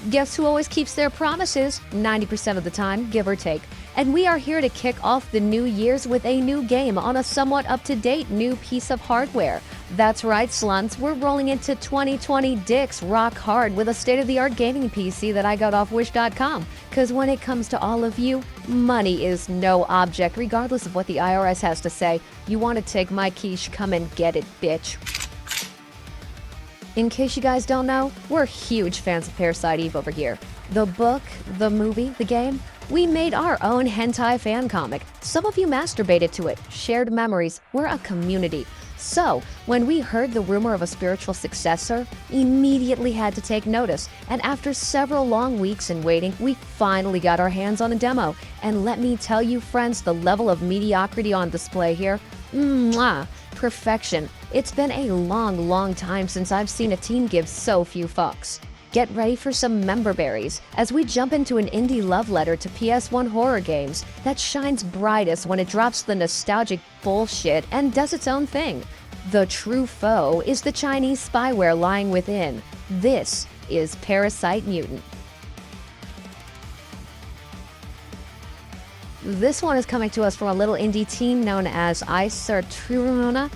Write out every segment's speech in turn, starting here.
Guess who always keeps their promises? 90% of the time, give or take. And we are here to kick off the new year's with a new game on a somewhat up-to-date new piece of hardware. That's right, slunts, we're rolling into 2020 dicks rock hard with a state-of-the-art gaming PC that I got off Wish.com. Cause when it comes to all of you, money is no object, regardless of what the IRS has to say. You want to take my quiche, come and get it, bitch. In case you guys don't know, we're huge fans of Parasite Eve over here. The book, the movie, the game, we made our own hentai fan comic. Some of you masturbated to it, shared memories. We're a community. So, when we heard the rumor of a spiritual successor, immediately had to take notice. And after several long weeks in waiting, we finally got our hands on a demo. And let me tell you, friends, the level of mediocrity on display here, perfection. It's been a long time since I've seen a team give so few fucks. Get ready for some member berries as we jump into an indie love letter to PS1 horror games that shines brightest when it drops the nostalgic bullshit and does its own thing. The true foe is the Chinese spyware lying within. This is Parasite Mutant. This one is coming to us from a little indie team known as Isertruna.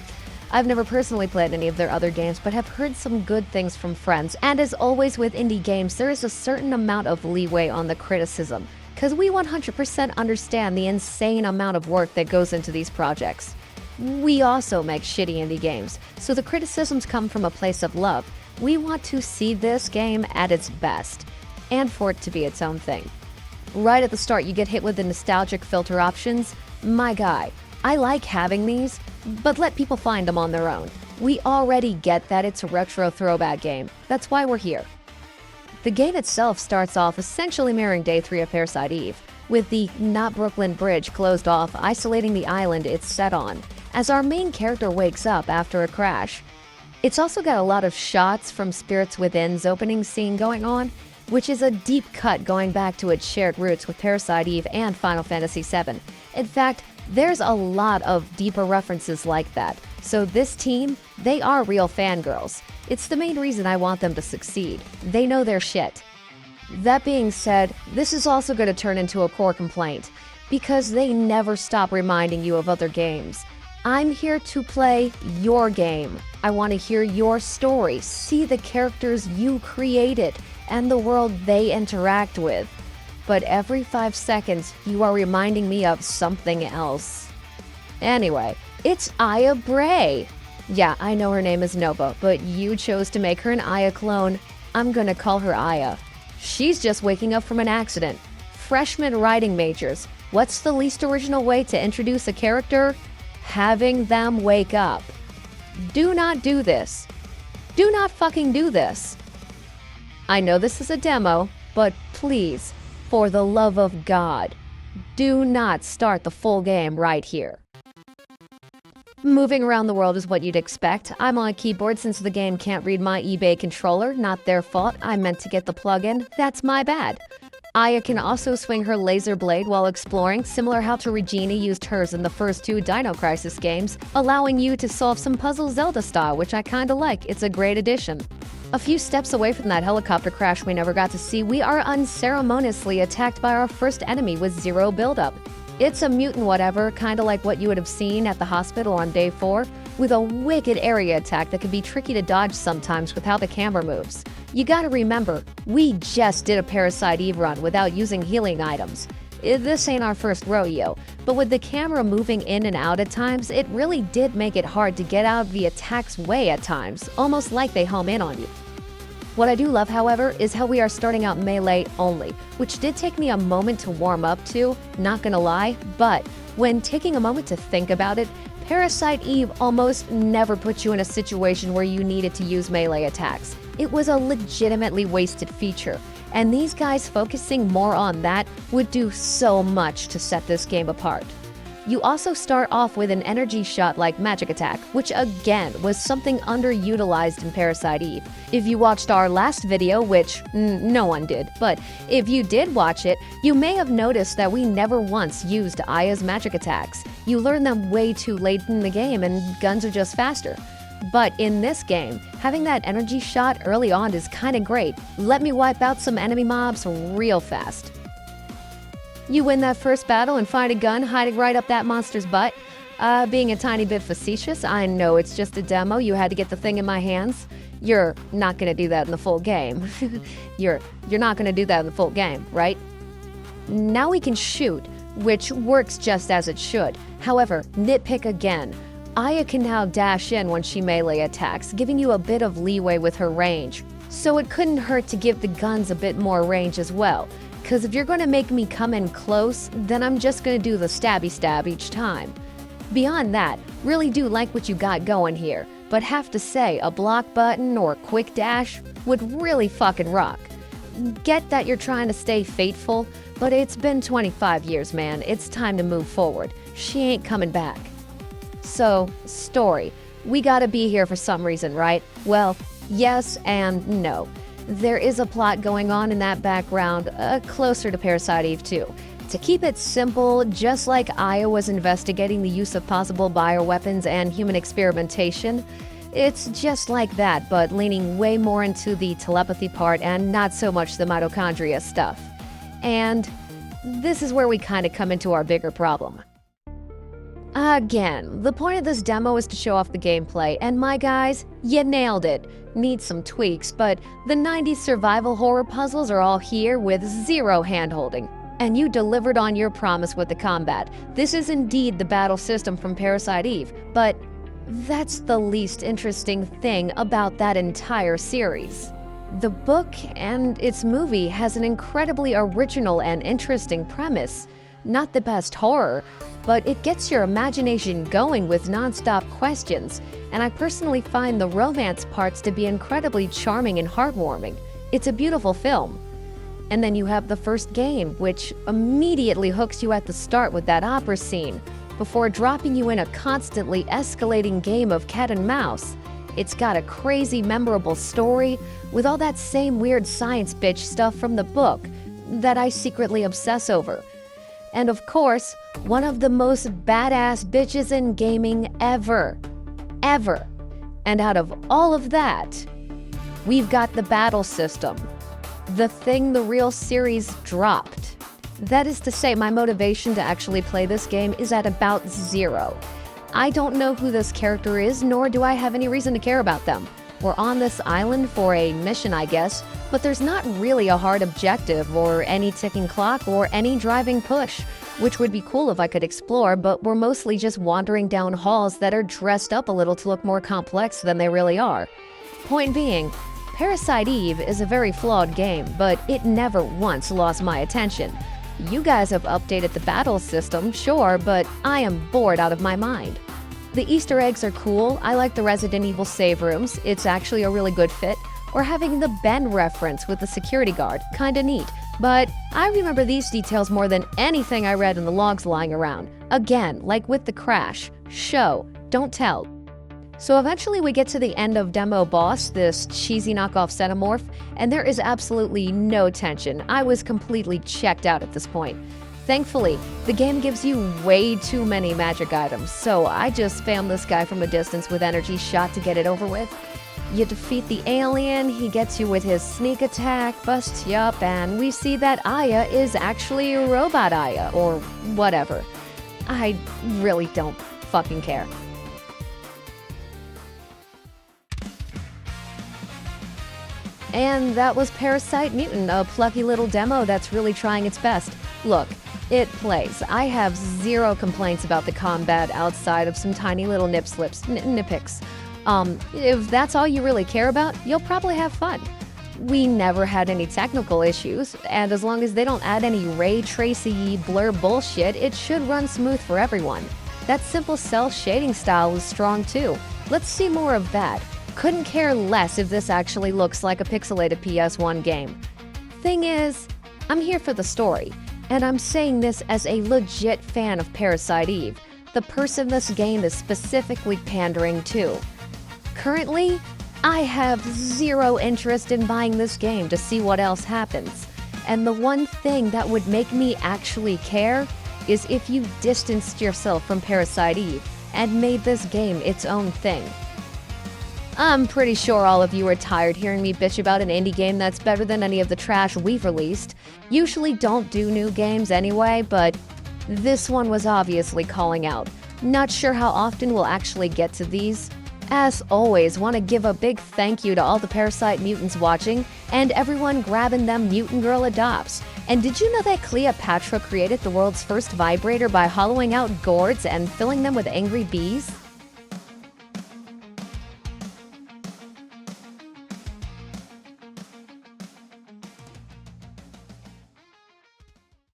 I've never personally played any of their other games, but have heard some good things from friends. And as always with indie games, there is a certain amount of leeway on the criticism, because we 100% understand the insane amount of work that goes into these projects. We also make shitty indie games, so the criticisms come from a place of love. We want to see this game at its best, and for it to be its own thing. Right at the start, you get hit with the nostalgic filter options. My guy, I like having these, but let people find them on their own. We already get that it's a retro throwback game. That's why we're here. The game itself starts off essentially mirroring Day 3 of Parasite Eve, with the Not Brooklyn Bridge closed off, isolating the island it's set on, as our main character wakes up after a crash. It's also got a lot of shots from Spirits Within's opening scene going on, which is a deep cut going back to its shared roots with Parasite Eve and Final Fantasy VII. In fact, there's a lot of deeper references like that. So this team, they are real fangirls. It's the main reason I want them to succeed. They know their shit. That being said, this is also going to turn into a core complaint, because they never stop reminding you of other games. I'm here to play your game. I want to hear your story, see the characters you created, and the world they interact with. But every 5 seconds, you are reminding me of something else. Anyway, it's Aya Bray. Yeah, I know her name is Nova, but you chose to make her an Aya clone. I'm gonna call her Aya. She's just waking up from an accident. Freshman writing majors. What's the least original way to introduce a character? Having them wake up. Do not do this. Do not fucking do this. I know this is a demo, but please, for the love of God, do not start the full game right here. Moving around the world is what you'd expect. I'm on a keyboard since the game can't read my eBay controller. Not their fault. I meant to get the plugin. That's my bad. Aya can also swing her laser blade while exploring, similar how to Regina used hers in the first 2 Dino Crisis games, allowing you to solve some puzzles Zelda style, which I kinda like. It's a great addition. A few steps away from that helicopter crash we never got to see, we are unceremoniously attacked by our first enemy with 0 buildup. It's a mutant whatever, kinda like what you would have seen at the hospital on Day 4, with a wicked area attack that can be tricky to dodge sometimes with how the camera moves. You gotta remember, we just did a Parasite Eve run without using healing items. This ain't our first rodeo, but with the camera moving in and out at times, it really did make it hard to get out of the attack's way at times, almost like they home in on you. What I do love, however, is how we are starting out melee only, which did take me a moment to warm up to, not gonna lie, but when taking a moment to think about it, Parasite Eve almost never put you in a situation where you needed to use melee attacks. It was a legitimately wasted feature, and these guys focusing more on that would do so much to set this game apart. You also start off with an energy shot like magic attack, which again was something underutilized in Parasite Eve. If you watched our last video, which no one did, but if you did watch it, you may have noticed that we never once used Aya's magic attacks. You learn them way too late in the game and guns are just faster. But in this game, having that energy shot early on is kinda great. Let me wipe out some enemy mobs real fast. You win that first battle and find a gun hiding right up that monster's butt. Being a tiny bit facetious, I know it's just a demo, you had to get the thing in my hands. You're not gonna do that in the full game. You're not gonna do that in the full game, right? Now we can shoot, which works just as it should. However, nitpick again. Aya can now dash in when she melee attacks, giving you a bit of leeway with her range. So it couldn't hurt to give the guns a bit more range as well. Cause if you're gonna make me come in close, then I'm just gonna do the stabby stab each time. Beyond that, really do like what you got going here, but have to say a block button or quick dash would really fucking rock. Get that you're trying to stay faithful, but it's been 25 years, man. It's time to move forward. She ain't coming back. So, story. We gotta be here for some reason, right? Well, yes and no. There is a plot going on in that background, closer to Parasite Eve 2. To keep it simple, just like Aya was investigating the use of possible bioweapons and human experimentation, it's just like that, but leaning way more into the telepathy part and not so much the mitochondria stuff. And this is where we kind of come into our bigger problem. Again, the point of this demo is to show off the gameplay, and my guys, you nailed it. Need some tweaks, but the 90s survival horror puzzles are all here with zero handholding. And you delivered on your promise with the combat. This is indeed the battle system from Parasite Eve, but that's the least interesting thing about that entire series. The book and its movie has an incredibly original and interesting premise. Not the best horror, but it gets your imagination going with non-stop questions, and I personally find the romance parts to be incredibly charming and heartwarming. It's a beautiful film. And then you have the first game, which immediately hooks you at the start with that opera scene, before dropping you in a constantly escalating game of cat and mouse. It's got a crazy, memorable story with all that same weird science bitch stuff from the book that I secretly obsess over. And of course, one of the most badass bitches in gaming ever. Ever. And out of all of that, we've got the battle system. The thing the real series dropped. That is to say, my motivation to actually play this game is at about zero. I don't know who this character is, nor do I have any reason to care about them. We're on this island for a mission, I guess, but there's not really a hard objective or any ticking clock or any driving push, which would be cool if I could explore, but we're mostly just wandering down halls that are dressed up a little to look more complex than they really are. Point being, Parasite Eve is a very flawed game, but it never once lost my attention. You guys have updated the battle system, sure, but I am bored out of my mind. The Easter eggs are cool. I like the Resident Evil save rooms. It's actually a really good fit. Or having the Ben reference with the security guard, kinda neat. But I remember these details more than anything I read in the logs lying around. Again, like with the crash. Show, don't tell. So eventually we get to the end of Demo Boss, this cheesy knockoff Xenomorph, and there is absolutely no tension. I was completely checked out at this point. Thankfully, the game gives you way too many magic items, so I just spam this guy from a distance with energy shot to get it over with. You defeat the alien, he gets you with his sneak attack, busts you up, and we see that Aya is actually Robot Aya, or whatever. I really don't fucking care. And that was Parasite Mutant, a plucky little demo that's really trying its best. Look, it plays. I have zero complaints about the combat outside of some tiny little nitpicks. If that's all you really care about, you'll probably have fun. We never had any technical issues, and as long as they don't add any ray tracy blur bullshit, it should run smooth for everyone. That simple cell shading style is strong too. Let's see more of that. Couldn't care less if this actually looks like a pixelated PS1 game. Thing is, I'm here for the story, and I'm saying this as a legit fan of Parasite Eve, the person this game is specifically pandering to. Currently, I have zero interest in buying this game to see what else happens, and the one thing that would make me actually care is if you distanced yourself from Parasite Eve and made this game its own thing. I'm pretty sure all of you are tired hearing me bitch about an indie game that's better than any of the trash we've released. Usually don't do new games anyway, but this one was obviously calling out. Not sure how often we'll actually get to these. As always, want to give a big thank you to all the Parasite Mutants watching and everyone grabbing them Mutant Girl adopts. And did you know that Cleopatra created the world's first vibrator by hollowing out gourds and filling them with angry bees?